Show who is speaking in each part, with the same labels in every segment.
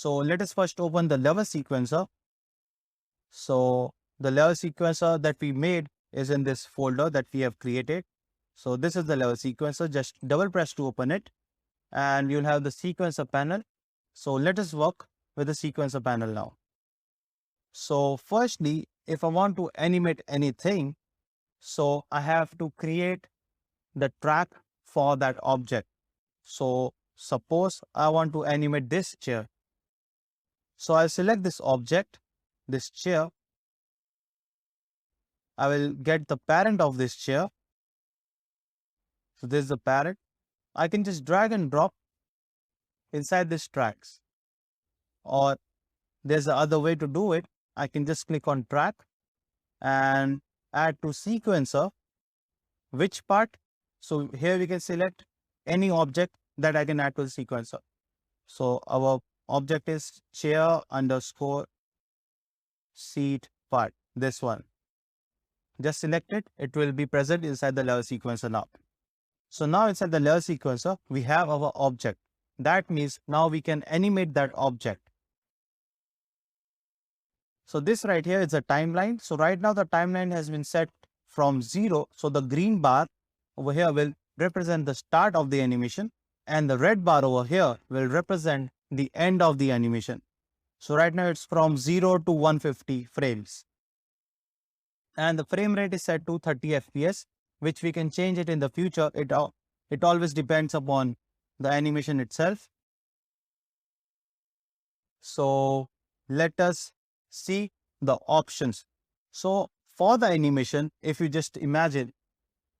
Speaker 1: So let us first open the level sequencer. So the level sequencer that we made is in this folder that we have created. So this is the level sequencer. Just double press to open it and you'll have the sequencer panel. So let us work with the sequencer panel now. So firstly, if I want to animate anything, so I have to create the track for that object. So suppose I want to animate this chair. So I'll select this object, this chair. I will get the parent of this chair. So this is the parent. I can just drag and drop inside this tracks. Or there's the other way to do it. I can just click on track and add to sequencer. Which part? So here we can select any object that I can add to the sequencer. So our object is chair underscore seat part, this one. Just select it. It will be present inside the level sequencer now. So now inside the level sequencer, we have our object. That means now we can animate that object. So this right here is a timeline. So right now the timeline has been set from 0. So the green bar over here will represent the start of the animation and the red bar over here will represent the end of the animation. So right now it's from 0 to 150 frames. And the frame rate is set to 30 FPS, which we can change it in the future. It always depends upon the animation itself. So let us see the options. So for the animation, if you just imagine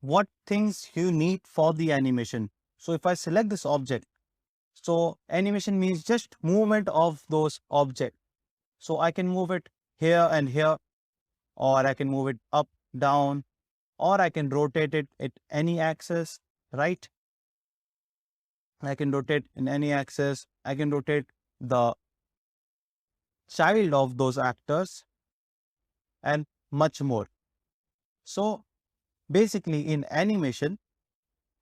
Speaker 1: what things you need for the animation. So if I select this object, so animation means just movement of those objects. So I can move it here and here, or I can move it up, down, or I can rotate it at any axis, right? I can rotate in any axis. I can rotate the child of those actors and much more. So basically in animation,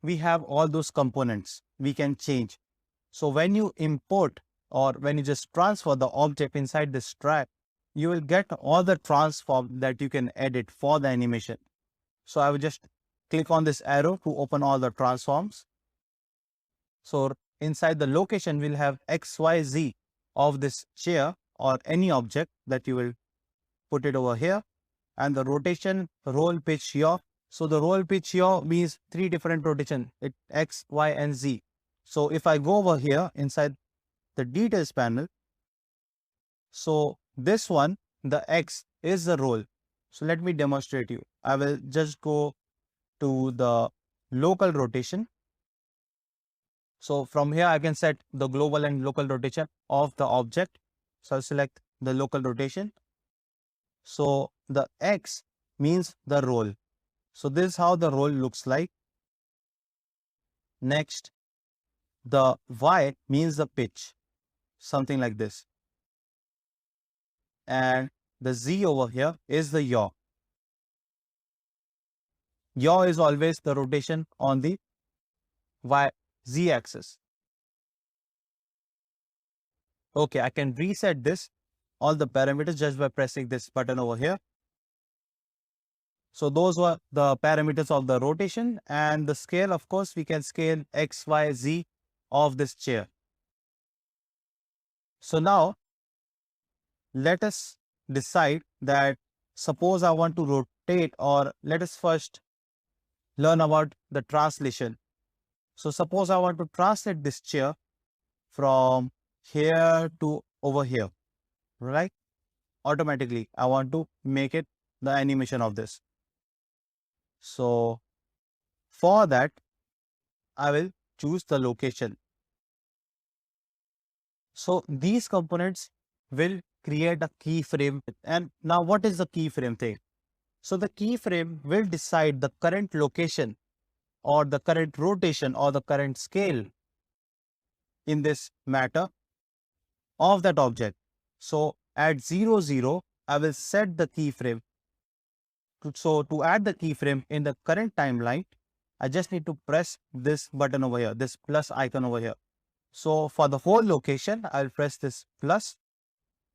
Speaker 1: we have all those components we can change. So when you import or when you just transfer the object inside this track, you will get all the transform that you can edit for the animation. So I will just click on this arrow to open all the transforms. So inside the location, we'll have XYZ of this chair or any object that you will put it over here. And the rotation, roll, pitch, yaw. So the roll, pitch, yaw means 3 different rotation, it X, Y, and Z. So if I go over here inside the details panel, so this one, the X is the roll. So let me demonstrate you. I will just go to the local rotation. So from here, I can set the global and local rotation of the object. So I'll select the local rotation. So the X means the roll. So this is how the roll looks like. Next, the Y means the pitch, something like this. And the Z over here is the yaw. Yaw is always the rotation on the Z axis. Okay, I can reset this, all the parameters just by pressing this button over here. So those were the parameters of the rotation and the scale. Of course, we can scale X, Y, Z of this chair. So now let us decide that suppose I want to rotate, or let us first learn about the translation. So suppose I want to translate this chair from here to over here, right? Automatically, I want to make it the animation of this. So for that, I will choose the location. So these components will create a keyframe. And now what is the keyframe thing? So the keyframe will decide the current location or the current rotation or the current scale in this matter of that object. So at 0, 0, I will set the keyframe. So to add the keyframe in the current timeline, I just need to press this button over here, this plus icon over here. So for the whole location, I'll press this plus.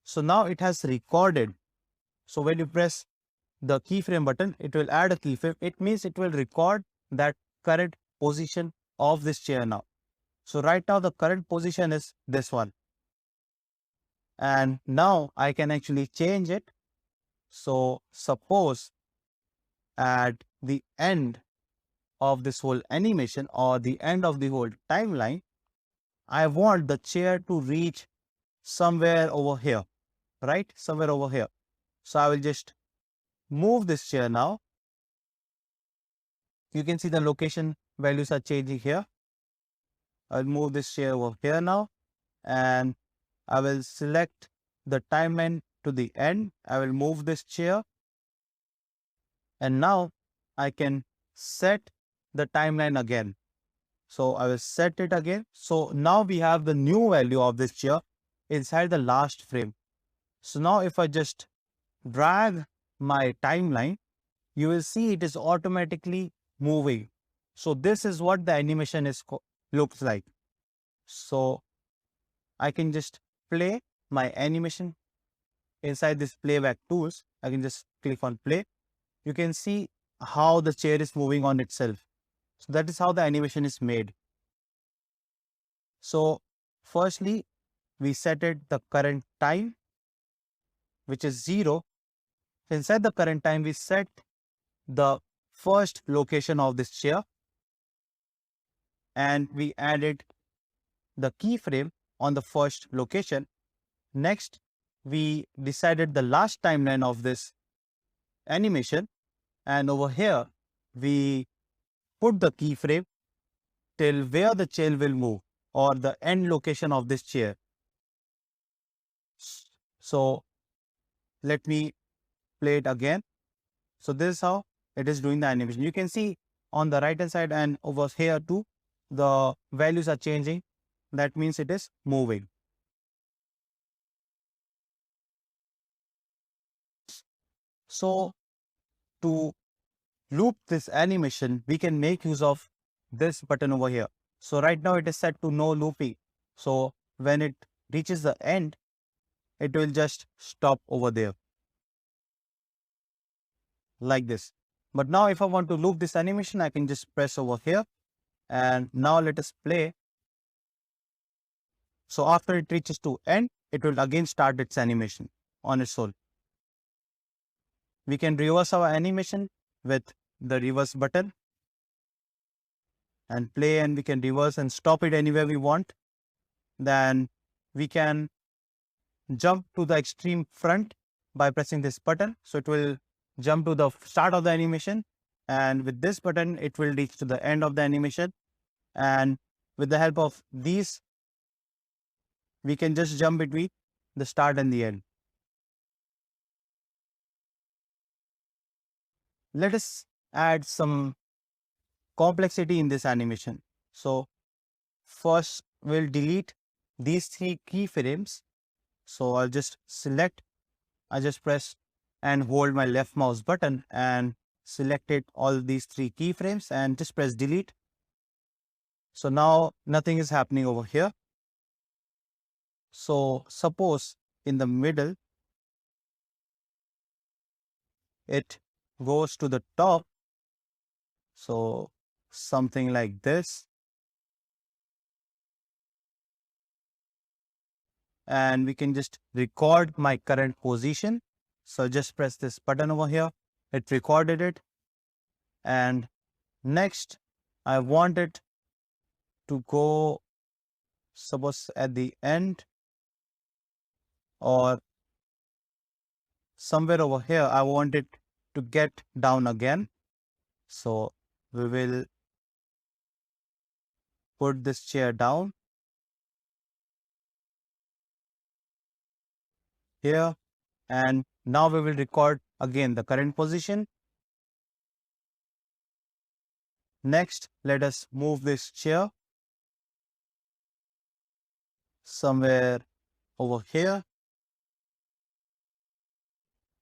Speaker 1: So now it has recorded. So when you press the keyframe button, it will add a keyframe. It means it will record that current position of this chair now. So right now the current position is this one. And now I can actually change it. So suppose at the end of this whole animation or the end of the whole timeline, I want the chair to reach somewhere over here, right? Somewhere over here. So I will just move this chair now. You can see the location values are changing here. I'll move this chair over here now, and I will select the timeline to the end. I will move this chair, and now I can set the timeline again. So I will set it again. So now we have the new value of this chair inside the last frame. So now if I just drag my timeline, you will see it is automatically moving. So this is what the animation looks like. So I can just play my animation inside this playback tools. I can just click on play. You can see how the chair is moving on itself. So that is how the animation is made. So firstly, we set it the current time, which is 0. Inside the current time, we set the first location of this chair, and we added the keyframe on the first location. Next, we decided the last timeline of this animation, and over here, we put the keyframe till where the chair will move or the end location of this chair. So let me play it again. So this is how it is doing the animation. You can see on the right hand side and over here too, the values are changing. That means it is moving. So to loop this animation, we can make use of this button over here. So right now it is set to no looping. So when it reaches the end, it will just stop over there like this. But now if I want to loop this animation, I can just press over here, and now let us play. So after it reaches to end, it will again start its animation on its own. We can reverse our animation with the reverse button and play, and we can reverse and stop it anywhere we want. Then we can jump to the extreme front by pressing this button. So it will jump to the start of the animation, and with this button, it will reach to the end of the animation. And with the help of these, we can just jump between the start and the end. Let us add some complexity in this animation. So first we'll delete these 3 keyframes. So I'll just select, I just press and hold my left mouse button and selected all these 3 keyframes and just press delete. So now nothing is happening over here. So suppose in the middle, it goes to the top. So something like this. And we can just record my current position. So just press this button over here. It recorded it. And next, I want it to go, suppose at the end or somewhere over here, I want it to get down again. So we will put this chair down here. And now we will record again the current position. Next, let us move this chair somewhere over here.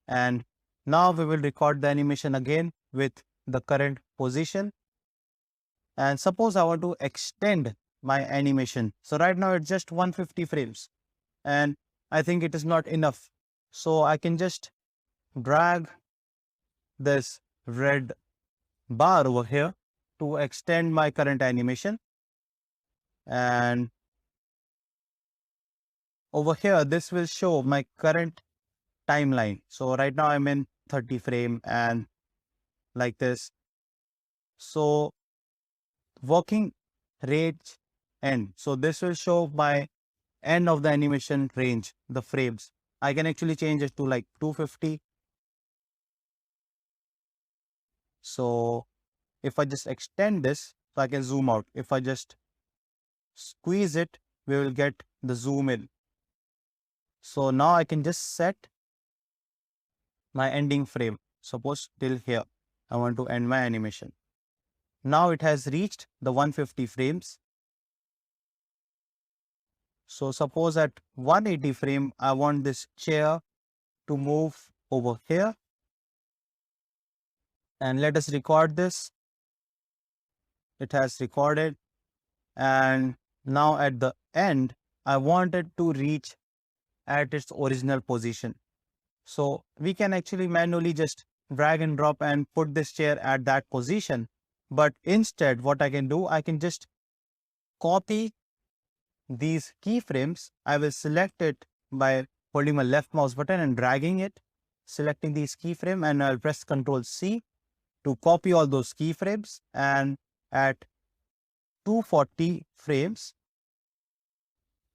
Speaker 1: And now we will record the animation again with the current position. And suppose I want to extend my animation. So right now it's just 150 frames and I think it is not enough. So I can just drag this red bar over here to extend my current animation. And over here, this will show my current timeline. So right now I'm in 30 frame and like this. So working rate end. So this will show my end of the animation range, the frames. I can actually change it to like 250. So if I just extend this, so I can zoom out. If I just squeeze it, we will get the zoom in. So now I can just set my ending frame. Suppose till here, I want to end my animation. Now it has reached the 150 frames. So suppose at 180 frame, I want this chair to move over here. And let us record this. It has recorded. And now at the end, I want it to reach at its original position. So we can actually manually just drag and drop and put this chair at that position. But instead, what I can do, I can just copy these keyframes. I will select it by holding my left mouse button and dragging it, selecting these keyframe, and I'll press Ctrl C to copy all those keyframes. And at 240 frames,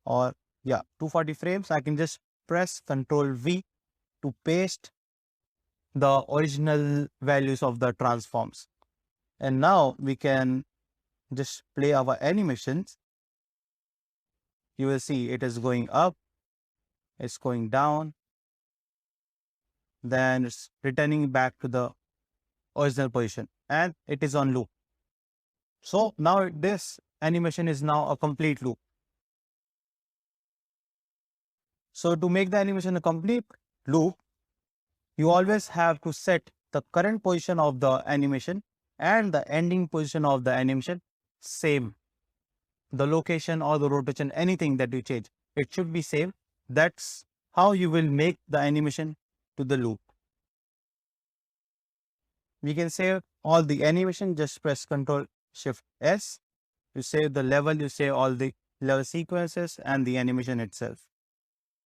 Speaker 1: or 240 frames, I can just press Ctrl V to paste the original values of the transforms. And now we can just play our animations. You will see it is going up, it's going down, then it's returning back to the original position, and it is on loop. So now this animation is now a complete loop. So to make the animation a complete loop, you always have to set the current position of the animation and the ending position of the animation same. The location or the rotation, anything that you change, it should be same. That's how you will make the animation to the loop. We can save all the animation, just press Ctrl Shift S. You save the level, you save all the level sequences and the animation itself.